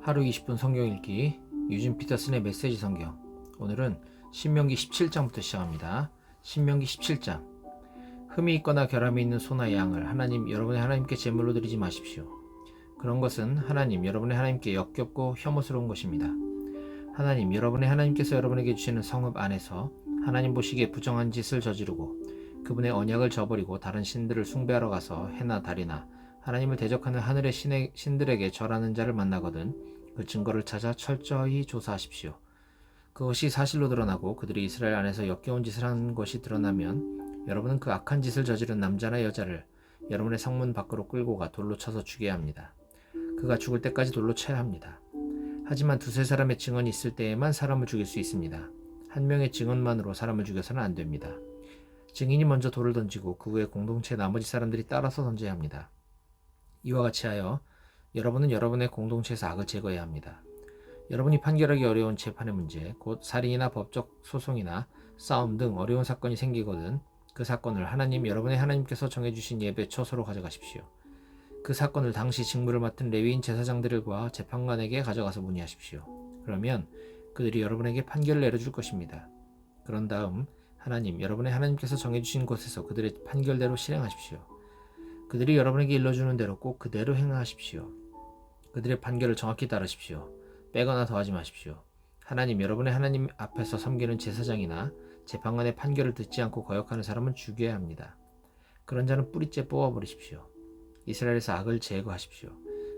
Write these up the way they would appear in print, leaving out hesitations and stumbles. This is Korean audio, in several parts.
하루 20분 성경 읽기 유진 피터슨의 메시지 성경. 오늘은 신명기 17장부터 시작합니다. 신명기 17장. 흠이 있거나 결함이 있는 소나 양을 여러분의 하나님께 제물로 드리지 마십시오. 그런 것은 여러분의 하나님께 역겹고 혐오스러운 것입니다. 여러분의 하나님께서 여러분에게 주시는 성읍 안에서 하나님 보시기에 부정한 짓을 저지르고 그분의 언약을 저버리고 다른 신들을 숭배하러 가서 해나 달이나 하나님을 대적하는 하늘의 신들에게 절하는 자를 만나거든 그 증거를 찾아 철저히 조사하십시오. 그것이 사실로 드러나고 그들이 이스라엘 안에서 역겨운 짓을 한 것이 드러나면 여러분은 그 악한 짓을 저지른 남자나 여자를 여러분의 성문 밖으로 끌고 가 돌로 쳐서 죽여야 합니다. 그가 죽을 때까지 돌로 쳐야 합니다. 하지만 두세 사람의 증언이 있을 때에만 사람을 죽일 수 있습니다. 한 명의 증언만으로 사람을 죽여서는 안 됩니다. 증인이 먼저 돌을 던지고 그 후에 공동체 나머지 사람들이 따라서 던져야 합니다. 이와 같이 하여 여러분은 여러분의 공동체에서 악을 제거해야 합니다. 여러분이 판결하기 어려운 재판의 문제, 곧 살인이나 법적 소송이나 싸움 등 어려운 사건이 생기거든 그 사건을 여러분의 하나님께서 정해주신 예배 처소로 가져가십시오. 그 사건을 당시 직무를 맡은 레위인 제사장들과 재판관에게 가져가서 문의하십시오. 그러면 그들이 여러분에게 판결을 내려줄 것입니다. 그런 다음 여러분의 하나님께서 정해주신 곳에서 그들의 판결대로 실행하십시오. 그들이 여러분에게 일러주는 대로 꼭 그대로 행하십시오. 그들의 판결을 정확히 따르십시오. 빼거나 더하지 마십시오. 여러분의 하나님 앞에서 섬기는 제사장이나 재판관의 판결을 듣지 않고 거역하는 사람은 죽여야 합니다. 그런 자는 뿌리째 뽑아버리십시오. 이스라엘에서 악을 제거하십시오.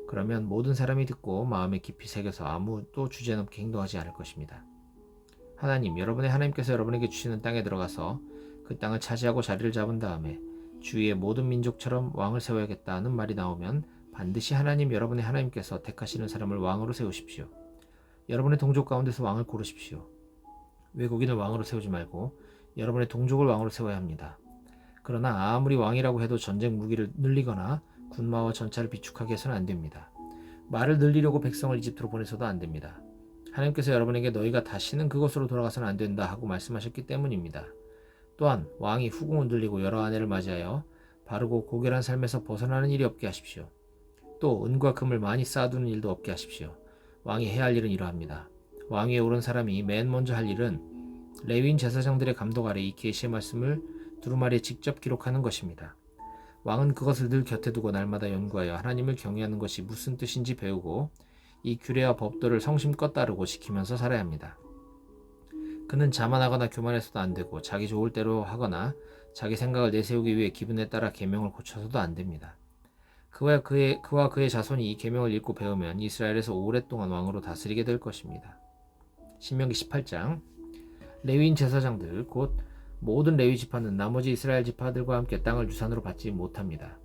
그러면 모든 사람이 듣고 마음에 깊이 새겨서 아무도 주제넘게 행동하지 않을 것입니다. 여러분의 하나님께서 여러분에게 주시는 땅에 들어가서 그 땅을 차지하고 자리를 잡은 다음에 주위의 모든 민족처럼 왕을 세워야겠다는 말이 나오면 반드시 여러분의 하나님께서 택하시는 사람을 왕으로 세우십시오. 여러분의 동족 가운데서 왕을 고르십시오. 외국인을 왕으로 세우지 말고 여러분의 동족을 왕으로 세워야 합니다. 그러나 아무리 왕이라고 해도 전쟁 무기를 늘리거나 군마와 전차를 비축하게 해서는 안 됩니다. 말을 늘리려고 백성을 이집트로 보내서도 안 됩니다. 하나님께서 여러분에게 너희가 다시는 그곳으로 돌아가서는 안 된다 하고 말씀하셨기 때문입니다. 또한 왕이 후궁을 늘리고 여러 아내를 맞이하여 바르고 고결한 삶에서 벗어나는 일이 없게 하십시오. 또 은과 금을 많이 쌓아두는 일도 없게 하십시오. 왕이 해야 할 일은 이러합니다. 왕위에 오른 사람이 맨 먼저 할 일은 레위인 제사장들의 감독 아래 이 계시의 말씀을 두루마리에 직접 기록하는 것입니다. 왕은 그것을 늘 곁에 두고 날마다 연구하여 하나님을 경외하는 것이 무슨 뜻인지 배우고 이 규례와 법도를 성심껏 따르고 지키면서 살아야 합니다. 그는 자만하거나 교만해서도 안 되고 자기 좋을 대로 하거나 자기 생각을 내세우기 위해 기분에 따라 계명을 고쳐서도 안 됩니다. 그와 그의 자손이 이 계명을 읽고 배우면 이스라엘에서 오랫동안 왕으로 다스리게 될 것입니다. 신명기 18장. 레위인 제사장들 곧 모든 레위 지파는 나머지 이스라엘 지파들과 함께 땅을 유산으로 받지 못합니다.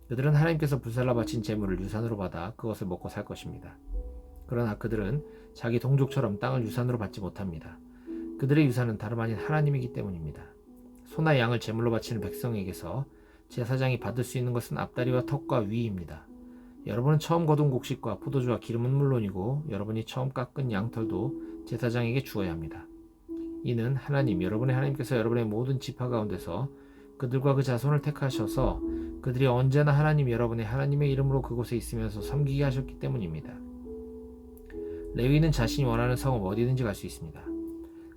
그들은 하나님께서 불살라 바친 제물을 유산으로 받아 그것을 먹고 살 것입니다. 그러나 그들은 자기 동족처럼 땅을 유산으로 받지 못합니다. 그들의 유산은 다름 아닌 하나님이기 때문입니다. 소나 양을 제물로 바치는 백성에게서 제사장이 받을 수 있는 것은 앞다리와 턱과 위입니다. 여러분은 처음 거둔 곡식과 포도주와 기름은 물론이고 여러분이 처음 깎은 양털도 제사장에게 주어야 합니다. 이는 여러분의 하나님께서 여러분의 모든 지파 가운데서 그들과 그 자손을 택하셔서 그들이 언제나 여러분의 하나님의 이름으로 그곳에 있으면서 섬기게 하셨기 때문입니다. 레위는 자신이 원하는 성읍 어디든지 갈 수 있습니다.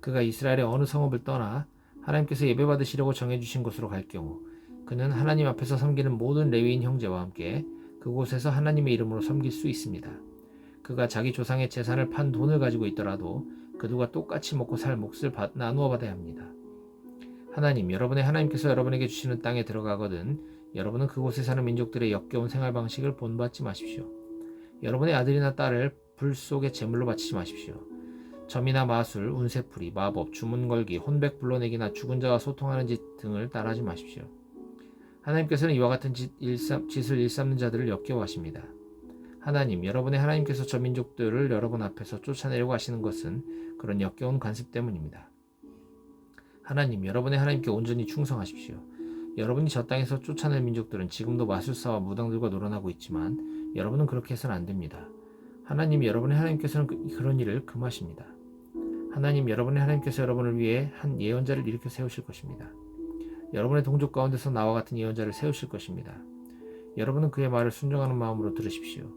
그가 이스라엘의 어느 성읍을 떠나 하나님께서 예배받으시려고 정해주신 곳으로 갈 경우 그는 하나님 앞에서 섬기는 모든 레위인 형제와 함께 그곳에서 하나님의 이름으로 섬길 수 있습니다. 그가 자기 조상의 재산을 판 돈을 가지고 있더라도 그들과 똑같이 먹고 살 몫을 나누어 받아야 합니다. 여러분의 하나님께서 여러분에게 주시는 땅에 들어가거든 여러분은 그곳에 사는 민족들의 역겨운 생활 방식을 본받지 마십시오. 여러분의 아들이나 딸을 불 속에 제물로 바치지 마십시오. 점이나 마술, 운세풀이, 마법, 주문 걸기, 혼백 불러내기나 죽은 자와 소통하는 짓 등을 따라하지 마십시오. 하나님께서는 이와 같은 짓을 일삼는 자들을 역겨워하십니다. 여러분의 하나님께서 저 민족들을 여러분 앞에서 쫓아내려고 하시는 것은 그런 역겨운 관습 때문입니다. 여러분의 하나님께 온전히 충성하십시오. 여러분이 저 땅에서 쫓아낼 민족들은 지금도 마술사와 무당들과 놀아나고 있지만 여러분은 그렇게 해서는 안 됩니다. 여러분의 하나님께서는 그런 일을 금하십니다. 여러분의 하나님께서 여러분을 위해 한 예언자를 일으켜 세우실 것입니다. 여러분의 동족 가운데서 나와 같은 예언자를 세우실 것입니다. 여러분은 그의 말을 순종하는 마음으로 들으십시오.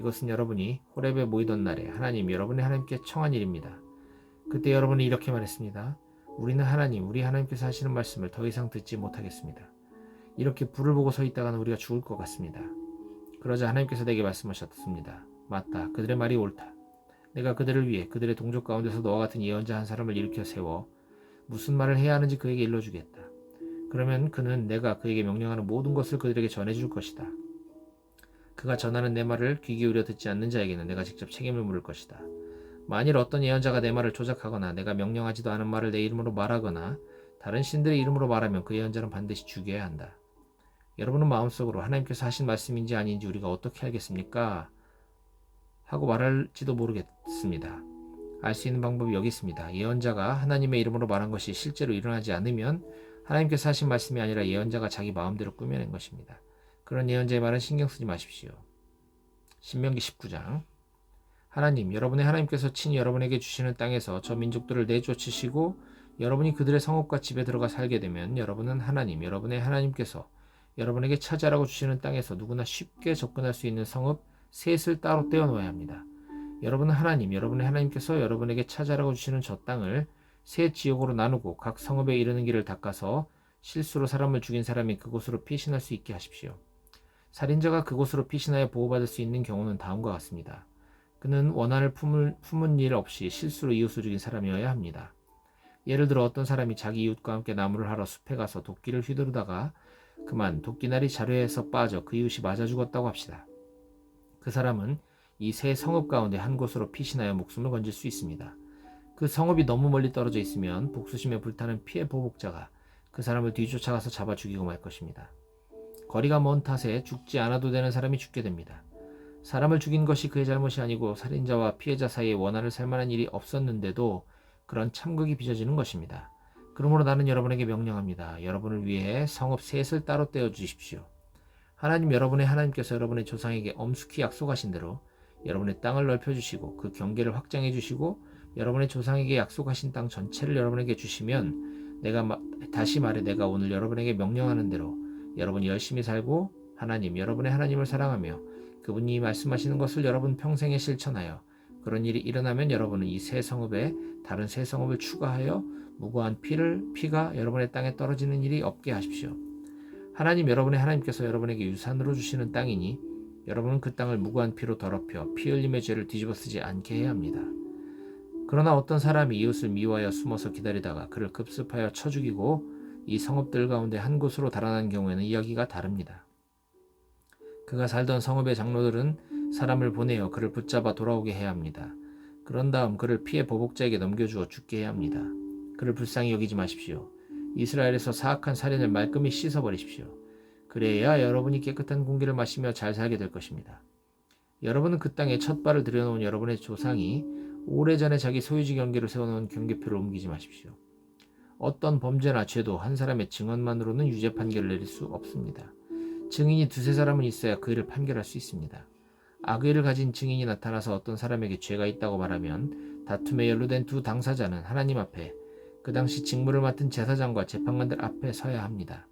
이것은 여러분이 호렙에 모이던 날에 하나님 여러분의 하나님께 청한 일입니다. 그때 여러분이 이렇게 말했습니다. 우리는 하나님, 우리 하나님께서 하시는 말씀을 더 이상 듣지 못하겠습니다. 이렇게 불을 보고 서 있다가는 우리가 죽을 것 같습니다. 그러자 하나님께서 내게 말씀하셨습니다. 맞다. 그들의 말이 옳다. 내가 그들을 위해 그들의 동족 가운데서 너와 같은 예언자 한 사람을 일으켜 세워 무슨 말을 해야 하는지 그에게 일러주겠다. 그러면 그는 내가 그에게 명령하는 모든 것을 그들에게 전해줄 것이다. 그가 전하는 내 말을 귀 기울여 듣지 않는 자에게는 내가 직접 책임을 물을 것이다. 만일 어떤 예언자가 내 말을 조작하거나 내가 명령하지도 않은 말을 내 이름으로 말하거나 다른 신들의 이름으로 말하면 그 예언자는 반드시 죽여야 한다. 여러분은 마음속으로 하나님께서 하신 말씀인지 아닌지 우리가 어떻게 알겠습니까? 하고 말할지도 모르겠습니다. 알 수 있는 방법이 여기 있습니다. 예언자가 하나님의 이름으로 말한 것이 실제로 일어나지 않으면 하나님께서 하신 말씀이 아니라 예언자가 자기 마음대로 꾸며낸 것입니다. 그런 예언자의 말은 신경 쓰지 마십시오. 신명기 19장. 하나님, 여러분의 하나님께서 친히 여러분에게 주시는 땅에서 저 민족들을 내쫓으시고 여러분이 그들의 성읍과 집에 들어가 살게 되면 여러분은 하나님, 여러분의 하나님께서 여러분에게 차지하라고 주시는 땅에서 누구나 쉽게 접근할 수 있는 성읍 셋을 따로 떼어 놓아야 합니다. 여러분은 하나님, 여러분의 하나님께서 여러분에게 차지하라고 주시는 저 땅을 세 지역으로 나누고 각 성읍에 이르는 길을 닦아서 실수로 사람을 죽인 사람이 그곳으로 피신할 수 있게 하십시오. 살인자가 그곳으로 피신하여 보호받을 수 있는 경우는 다음과 같습니다. 그는 원한을 품은 일 없이 실수로 이웃을 죽인 사람이어야 합니다. 예를 들어 어떤 사람이 자기 이웃과 함께 나무를 하러 숲에 가서 도끼를 휘두르다가 그만 도끼날이 자루에서 빠져 그 이웃이 맞아 죽었다고 합시다. 그 사람은 이 세 성읍 가운데 한 곳으로 피신하여 목숨을 건질 수 있습니다. 그 성읍이 너무 멀리 떨어져 있으면 복수심에 불타는 피해 보복자가 그 사람을 뒤쫓아가서 잡아 죽이고 말 것입니다. 거리가 먼 탓에 죽지 않아도 되는 사람이 죽게 됩니다. 사람을 죽인 것이 그의 잘못이 아니고 살인자와 피해자 사이에 원한을 살 만한 일이 없었는데도 그런 참극이 빚어지는 것입니다. 그러므로 나는 여러분에게 명령합니다. 여러분을 위해 성읍 셋을 따로 떼어 주십시오. 하나님 여러분의 하나님께서 여러분의 조상에게 엄숙히 약속하신 대로 여러분의 땅을 넓혀주시고 그 경계를 확장해 주시고 여러분의 조상에게 약속하신 땅 전체를 여러분에게 주시면 다시 말해 내가 오늘 여러분에게 명령하는 대로 여러분이 열심히 살고 하나님 여러분의 하나님을 사랑하며 그분이 말씀하시는 것을 여러분 평생에 실천하여 그런 일이 일어나면 여러분은 이 새 성읍에 다른 새 성읍을 추가하여 무고한 피가 여러분의 땅에 떨어지는 일이 없게 하십시오. 하나님 여러분의 하나님께서 여러분에게 유산으로 주시는 땅이니 여러분은 그 땅을 무고한 피로 더럽혀 피 흘림의 죄를 뒤집어 쓰지 않게 해야 합니다. 그러나 어떤 사람이 이웃을 미워하여 숨어서 기다리다가 그를 급습하여 쳐 죽이고 이 성읍들 가운데 한 곳으로 달아난 경우에는 이야기가 다릅니다. 그가 살던 성읍의 장로들은 사람을 보내어 그를 붙잡아 돌아오게 해야 합니다. 그런 다음 그를 피해 보복자에게 넘겨주어 죽게 해야 합니다. 그를 불쌍히 여기지 마십시오. 이스라엘에서 사악한 살인을 말끔히 씻어버리십시오. 그래야 여러분이 깨끗한 공기를 마시며 잘 살게 될 것입니다. 여러분은 그 땅에 첫 발을 들여놓은 여러분의 조상이 오래전에 자기 소유지 경계로 세워놓은 경계표를 옮기지 마십시오. 어떤 범죄나 죄도 한 사람의 증언만으로는 유죄 판결을 내릴 수 없습니다. 증인이 두세 사람은 있어야 그 일을 판결할 수 있습니다. 악의를 가진 증인이 나타나서 어떤 사람에게 죄가 있다고 말하면 다툼에 연루된 두 당사자는 하나님 앞에 그 당시 직무를 맡은 제사장과 재판관들 앞에 서야 합니다.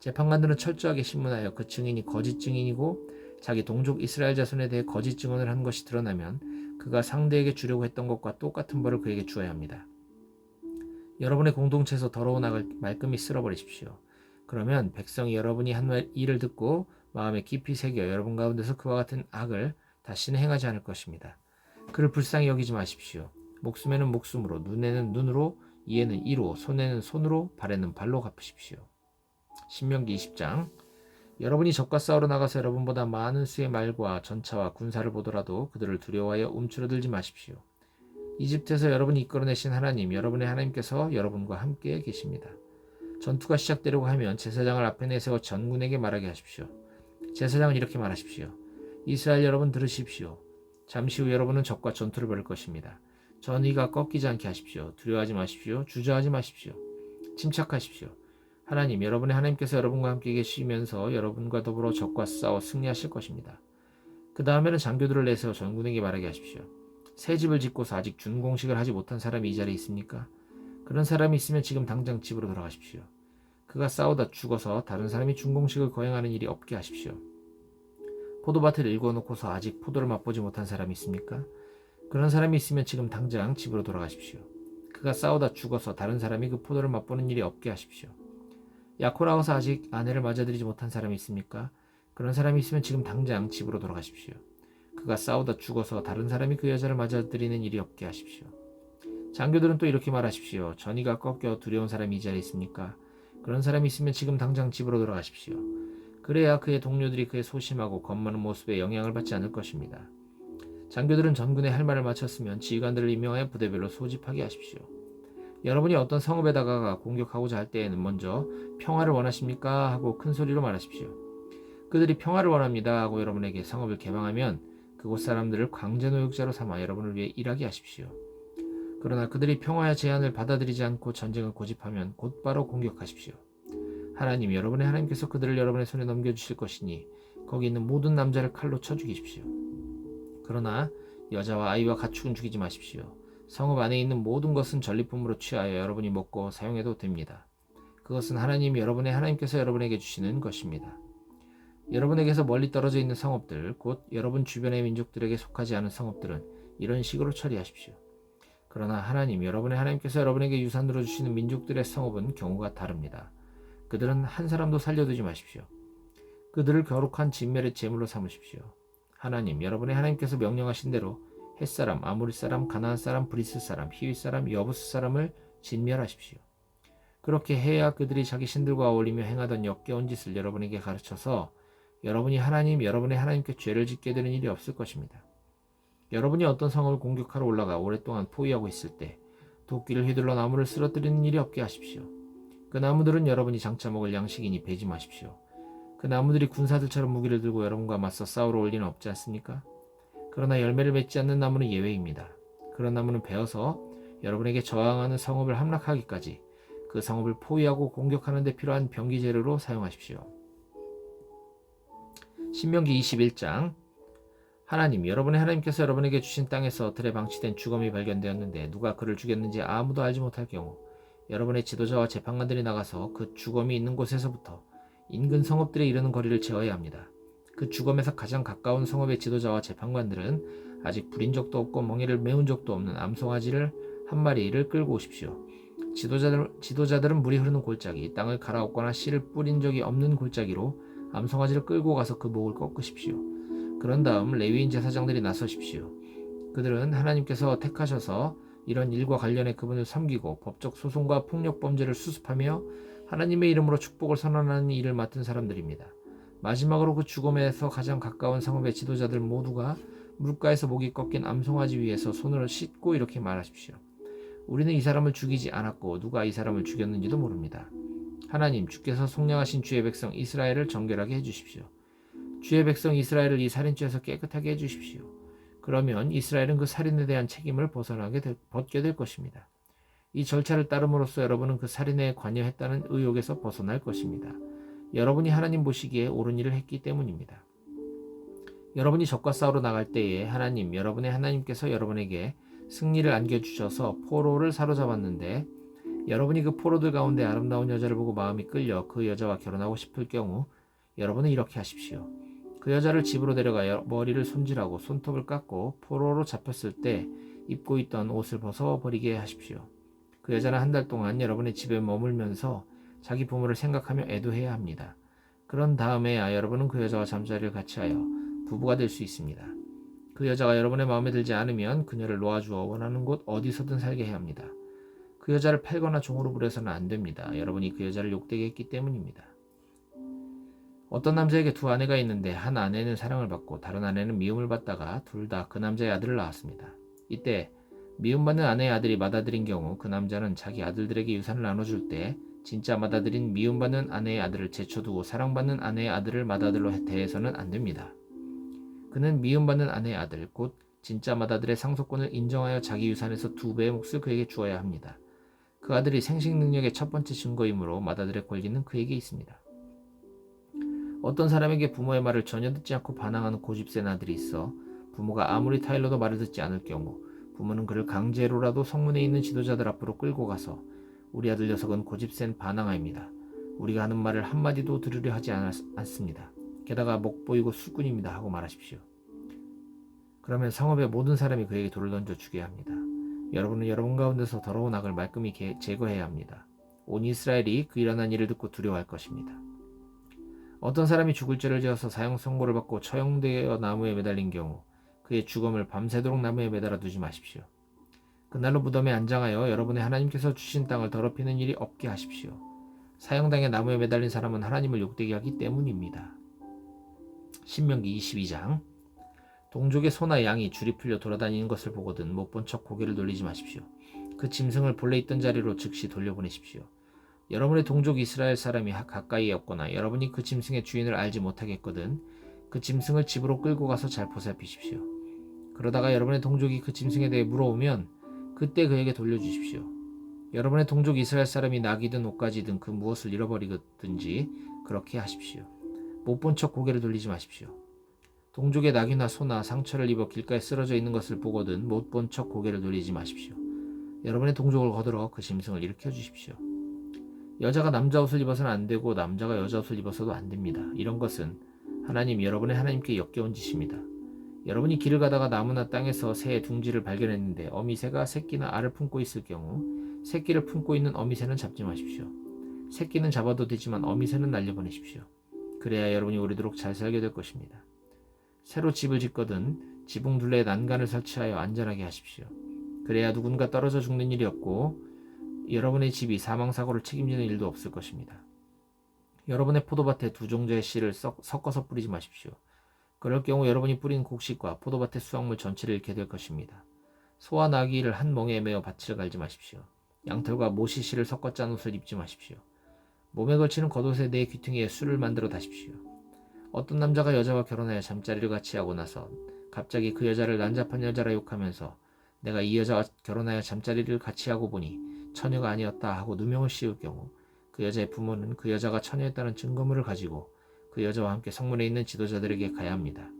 재판관들은 철저하게 신문하여 그 증인이 거짓 증인이고 자기 동족 이스라엘 자손에 대해 거짓 증언을 한 것이 드러나면 그가 상대에게 주려고 했던 것과 똑같은 벌을 그에게 주어야 합니다. 여러분의 공동체에서 더러운 악을 말끔히 쓸어버리십시오. 그러면 백성이 여러분이 한 일을 듣고 마음에 깊이 새겨 여러분 가운데서 그와 같은 악을 다시는 행하지 않을 것입니다. 그를 불쌍히 여기지 마십시오. 목숨에는 목숨으로, 눈에는 눈으로, 이에는 이로, 손에는 손으로, 발에는 발로 갚으십시오. 신명기 20장. 여러분이 적과 싸우러 나가서 여러분보다 많은 수의 말과 전차와 군사를 보더라도 그들을 두려워하여 움츠러들지 마십시오. 이집트에서 여러분이 이끌어내신 하나님, 여러분의 하나님께서 여러분과 함께 계십니다. 전투가 시작되려고 하면 제사장을 앞에 내세워 전군에게 말하게 하십시오. 제사장은 이렇게 말하십시오. 이스라엘 여러분 들으십시오. 잠시 후 여러분은 적과 전투를 벌일 것입니다. 전의가 꺾이지 않게 하십시오. 두려워하지 마십시오. 주저하지 마십시오. 침착하십시오. 하나님, 여러분의 하나님께서 여러분과 함께 계시면서 여러분과 더불어 적과 싸워 승리하실 것입니다. 그 다음에는 장교들을 내세워 전군에게 말하게 하십시오. 새 집을 짓고서 아직 준공식을 하지 못한 사람이 이 자리에 있습니까? 그런 사람이 있으면 지금 당장 집으로 돌아가십시오. 그가 싸우다 죽어서 다른 사람이 준공식을 거행하는 일이 없게 하십시오. 포도밭을 일궈놓고서 아직 포도를 맛보지 못한 사람이 있습니까? 그런 사람이 있으면 지금 당장 집으로 돌아가십시오. 그가 싸우다 죽어서 다른 사람이 그 포도를 맛보는 일이 없게 하십시오. 약혼 나와서 아직 아내를 맞아들이지 못한 사람이 있습니까? 그런 사람이 있으면 지금 당장 집으로 돌아가십시오. 그가 싸우다 죽어서 다른 사람이 그 여자를 맞아들이는 일이 없게 하십시오. 장교들은 또 이렇게 말하십시오. 전이가 꺾여 두려운 사람이 이 자리에 있습니까? 그런 사람이 있으면 지금 당장 집으로 돌아가십시오. 그래야 그의 동료들이 그의 소심하고 겁많은 모습에 영향을 받지 않을 것입니다. 장교들은 전군에 할 말을 마쳤으면 지휘관들을 임명하여 부대별로 소집하게 하십시오. 여러분이 어떤 성읍에 다가가 공격하고자 할 때에는 먼저 평화를 원하십니까? 하고 큰 소리로 말하십시오. 그들이 평화를 원합니다 하고 여러분에게 성읍을 개방하면 그곳 사람들을 강제노역자로 삼아 여러분을 위해 일하게 하십시오. 그러나 그들이 평화의 제안을 받아들이지 않고 전쟁을 고집하면 곧바로 공격하십시오. 하나님, 여러분의 하나님께서 그들을 여러분의 손에 넘겨주실 것이니 거기 있는 모든 남자를 칼로 쳐 죽이십시오. 그러나 여자와 아이와 가축은 죽이지 마십시오. 성읍 안에 있는 모든 것은 전리품으로 취하여 여러분이 먹고 사용해도 됩니다. 그것은 하나님, 여러분의 하나님께서 여러분에게 주시는 것입니다. 여러분에게서 멀리 떨어져 있는 성읍들, 곧 여러분 주변의 민족들에게 속하지 않은 성읍들은 이런 식으로 처리하십시오. 그러나 하나님, 여러분의 하나님께서 여러분에게 유산으로 주시는 민족들의 성읍은 경우가 다릅니다. 그들은 한 사람도 살려두지 마십시오. 그들을 거룩한 진멸의 제물로 삼으십시오. 하나님, 여러분의 하나님께서 명령하신 대로 헷사람, 아모리 사람, 가나안 사람, 브리스 사람, 히윗 사람, 여부스 사람을 진멸하십시오. 그렇게 해야 그들이 자기 신들과 어울리며 행하던 역겨운 짓을 여러분에게 가르쳐서 여러분이 하나님, 여러분의 하나님께 죄를 짓게 되는 일이 없을 것입니다. 여러분이 어떤 성을 공격하러 올라가 오랫동안 포위하고 있을 때 도끼를 휘둘러 나무를 쓰러뜨리는 일이 없게 하십시오. 그 나무들은 여러분이 장차 먹을 양식이니 베지 마십시오. 그 나무들이 군사들처럼 무기를 들고 여러분과 맞서 싸우러 올 리는 없지 않습니까? 그러나 열매를 맺지 않는 나무는 예외입니다. 그런 나무는 베어서 여러분에게 저항하는 성읍을 함락하기까지 그 성읍을 포위하고 공격하는 데 필요한 병기 재료로 사용하십시오. 신명기 21장. 하나님, 여러분의 하나님께서 여러분에게 주신 땅에서 들에 방치된 주검이 발견되었는데 누가 그를 죽였는지 아무도 알지 못할 경우 여러분의 지도자와 재판관들이 나가서 그 주검이 있는 곳에서부터 인근 성읍들에 이르는 거리를 제어해야 합니다. 그 주검에서 가장 가까운 성읍의 지도자와 재판관들은 아직 부린 적도 없고 멍에를 메운 적도 없는 암송아지를 한 마리를 끌고 오십시오. 지도자들은 물이 흐르는 골짜기, 땅을 갈아엎거나 씨를 뿌린 적이 없는 골짜기로 암송아지를 끌고 가서 그 목을 꺾으십시오. 그런 다음 레위인 제사장들이 나서십시오. 그들은 하나님께서 택하셔서 이런 일과 관련해 그분을 섬기고 법적 소송과 폭력 범죄를 수습하며 하나님의 이름으로 축복을 선언하는 일을 맡은 사람들입니다. 마지막으로 그 주검에서 가장 가까운 성읍의 지도자들 모두가 물가에서 목이 꺾인 암송아지 위에서 손을 씻고 이렇게 말하십시오. 우리는 이 사람을 죽이지 않았고 누가 이 사람을 죽였는지도 모릅니다. 하나님, 주께서 속량하신 주의 백성 이스라엘을 정결하게 해주십시오. 주의 백성 이스라엘을 이 살인죄에서 깨끗하게 해주십시오. 그러면 이스라엘은 그 살인에 대한 책임을 벗게 될 것입니다. 이 절차를 따름으로써 여러분은 그 살인에 관여했다는 의혹에서 벗어날 것입니다. 여러분이 하나님 보시기에 옳은 일을 했기 때문입니다. 여러분이 적과 싸우러 나갈 때에 하나님, 여러분의 하나님께서 여러분에게 승리를 안겨주셔서 포로를 사로잡았는데 여러분이 그 포로들 가운데 아름다운 여자를 보고 마음이 끌려 그 여자와 결혼하고 싶을 경우 여러분은 이렇게 하십시오. 그 여자를 집으로 데려가 머리를 손질하고 손톱을 깎고 포로로 잡혔을 때 입고 있던 옷을 벗어버리게 하십시오. 그 여자는 한 달 동안 여러분의 집에 머물면서 자기 부모를 생각하며 애도해야 합니다. 그런 다음에야 여러분은 그 여자와 잠자리를 같이 하여 부부가 될 수 있습니다. 그 여자가 여러분의 마음에 들지 않으면 그녀를 놓아주어 원하는 곳 어디서든 살게 해야 합니다. 그 여자를 팔거나 종으로 부려서는 안 됩니다. 여러분이 그 여자를 욕되게 했기 때문입니다. 어떤 남자에게 두 아내가 있는데 한 아내는 사랑을 받고 다른 아내는 미움을 받다가 둘 다 그 남자의 아들을 낳았습니다. 이때 미움받는 아내의 아들이 맏아들인 경우 그 남자는 자기 아들들에게 유산을 나눠줄 때 진짜 맏아들인 미움받는 아내의 아들을 제쳐두고 사랑받는 아내의 아들을 맏아들로 대해서는 안 됩니다. 그는 미움받는 아내의 아들, 곧 진짜 맏아들의 상속권을 인정하여 자기 유산에서 2배의 몫을 그에게 주어야 합니다. 그 아들이 생식 능력의 첫 번째 증거이므로 맏아들의 권리는 그에게 있습니다. 어떤 사람에게 부모의 말을 전혀 듣지 않고 반항하는 고집센 아들이 있어 부모가 아무리 타일러도 말을 듣지 않을 경우 부모는 그를 강제로라도 성문에 있는 지도자들 앞으로 끌고 가서 우리 아들 녀석은 고집센 반항아입니다. 우리가 하는 말을 한마디도 들으려 하지 않습니다. 게다가 목보이고 술꾼입니다 하고 말하십시오. 그러면 성읍의 모든 사람이 그에게 돌을 던져 죽여야 합니다. 여러분은 여러분 가운데서 더러운 악을 말끔히 제거해야 합니다. 온 이스라엘이 그 일어난 일을 듣고 두려워할 것입니다. 어떤 사람이 죽을 죄를 지어서 사형 선고를 받고 처형되어 나무에 매달린 경우 그의 죽음을 밤새도록 나무에 매달아 두지 마십시오. 그날로 무덤에 안장하여 여러분의 하나님께서 주신 땅을 더럽히는 일이 없게 하십시오. 사형당해 나무에 매달린 사람은 하나님을 욕되게 하기 때문입니다. 신명기 22장. 동족의 소나 양이 줄이 풀려 돌아다니는 것을 보거든 못 본 척 고개를 돌리지 마십시오. 그 짐승을 본래 있던 자리로 즉시 돌려보내십시오. 여러분의 동족 이스라엘 사람이 가까이에 없거나 여러분이 그 짐승의 주인을 알지 못하겠거든 그 짐승을 집으로 끌고 가서 잘 보살피십시오. 그러다가 여러분의 동족이 그 짐승에 대해 물어오면 그때 그에게 돌려주십시오. 여러분의 동족 이스라엘 사람이 낙이든 옷가지든 그 무엇을 잃어버리든지 그렇게 하십시오. 못 본 척 고개를 돌리지 마십시오. 동족의 낙이나 소나 상처를 입어 길가에 쓰러져 있는 것을 보거든 못 본 척 고개를 돌리지 마십시오. 여러분의 동족을 거들어 그 짐승을 일으켜 주십시오. 여자가 남자 옷을 입어서는 안 되고 남자가 여자 옷을 입어서도 안 됩니다. 이런 것은 하나님 여러분의 하나님께 역겨운 짓입니다. 여러분이 길을 가다가 나무나 땅에서 새의 둥지를 발견했는데 어미새가 새끼나 알을 품고 있을 경우 새끼를 품고 있는 어미새는 잡지 마십시오. 새끼는 잡아도 되지만 어미새는 날려보내십시오. 그래야 여러분이 오래도록 잘 살게 될 것입니다. 새로 집을 짓거든 지붕 둘레에 난간을 설치하여 안전하게 하십시오. 그래야 누군가 떨어져 죽는 일이 없고 여러분의 집이 사망사고를 책임지는 일도 없을 것입니다. 여러분의 포도밭에 두 종자의 씨를 섞어서 뿌리지 마십시오. 그럴 경우 여러분이 뿌린 곡식과 포도밭의 수확물 전체를 잃게 될 것입니다. 소와 나귀를 한 멍에 매어 밭을 갈지 마십시오. 양털과 모시 씨를 섞어 짠 옷을 입지 마십시오. 몸에 걸치는 겉옷의 네 귀퉁이에 술을 만들어 다십시오. 어떤 남자가 여자와 결혼하여 잠자리를 같이 하고 나서 갑자기 그 여자를 난잡한 여자라 욕하면서 내가 이 여자와 결혼하여 잠자리를 같이 하고 보니 처녀가 아니었다 하고 누명을 씌울 경우 그 여자의 부모는 그 여자가 처녀였다는 증거물을 가지고 그 여자와 함께 성문에 있는 지도자들에게 가야 합니다.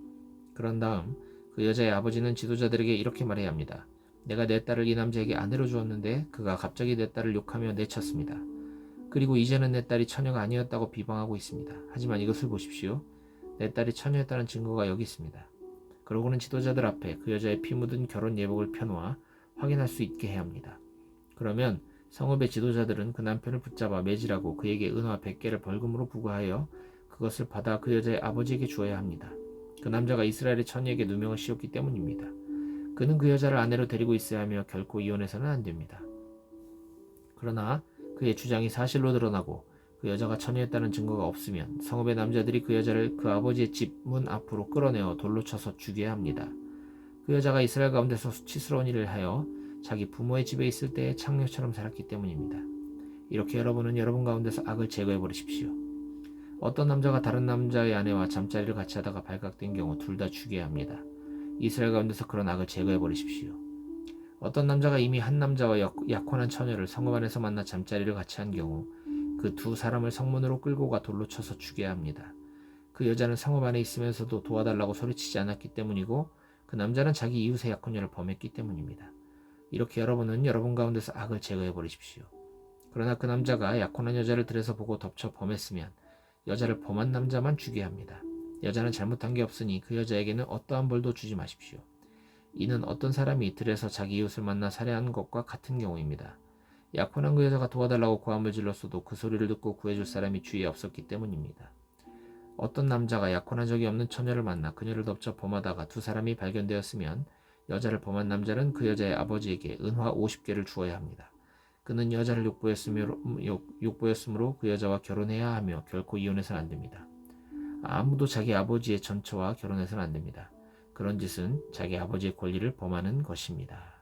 그런 다음 그 여자의 아버지는 지도자들에게 이렇게 말해야 합니다. 내가 내 딸을 이 남자에게 아내로 주었는데 그가 갑자기 내 딸을 욕하며 내쳤습니다. 그리고 이제는 내 딸이 처녀가 아니었다고 비방하고 있습니다. 하지만 이것을 보십시오. 내 딸이 처녀였다는 증거가 여기 있습니다. 그러고는 지도자들 앞에 그 여자의 피 묻은 결혼 예복을 펴놓아 확인할 수 있게 해야 합니다. 그러면 성읍의 지도자들은 그 남편을 붙잡아 매질하고 그에게 은화 100개를 벌금으로 부과하여 그것을 받아 그 여자의 아버지에게 주어야 합니다. 그 남자가 이스라엘의 처녀에게 누명을 씌웠기 때문입니다. 그는 그 여자를 아내로 데리고 있어야 하며 결코 이혼해서는 안 됩니다. 그러나 그의 주장이 사실로 드러나고 그 여자가 처녀였다는 증거가 없으면 성읍의 남자들이 그 여자를 그 아버지의 집 문 앞으로 끌어내어 돌로 쳐서 죽여야 합니다. 그 여자가 이스라엘 가운데서 수치스러운 일을 하여 자기 부모의 집에 있을 때의 창녀처럼 살았기 때문입니다. 이렇게 여러분은 여러분 가운데서 악을 제거해 버리십시오. 어떤 남자가 다른 남자의 아내와 잠자리를 같이 하다가 발각된 경우 둘 다 죽여야 합니다. 이스라엘 가운데서 그런 악을 제거해 버리십시오. 어떤 남자가 이미 한 남자와 약혼한 처녀를 성읍 안에서 만나 잠자리를 같이 한 경우 그 두 사람을 성문으로 끌고 가 돌로 쳐서 죽여야 합니다. 그 여자는 성읍 안에 있으면서도 도와달라고 소리치지 않았기 때문이고 그 남자는 자기 이웃의 약혼녀를 범했기 때문입니다. 이렇게 여러분은 여러분 가운데서 악을 제거해 버리십시오. 그러나 그 남자가 약혼한 여자를 들에서 보고 덮쳐 범했으면 여자를 범한 남자만 죽여야 합니다. 여자는 잘못한 게 없으니 그 여자에게는 어떠한 벌도 주지 마십시오. 이는 어떤 사람이 들에서 자기 이웃을 만나 살해한 것과 같은 경우입니다. 약혼한 그 여자가 도와달라고 고함을 질렀어도 그 소리를 듣고 구해줄 사람이 주위에 없었기 때문입니다. 어떤 남자가 약혼한 적이 없는 처녀를 만나 그녀를 덮쳐 범하다가 두 사람이 발견되었으면 여자를 범한 남자는 그 여자의 아버지에게 은화 50개를 주어야 합니다. 그는 여자를 욕보였으므로 그 여자와 결혼해야 하며 결코 이혼해서는 안 됩니다. 아무도 자기 아버지의 전처와 결혼해서는 안 됩니다. 그런 짓은 자기 아버지의 권리를 범하는 것입니다.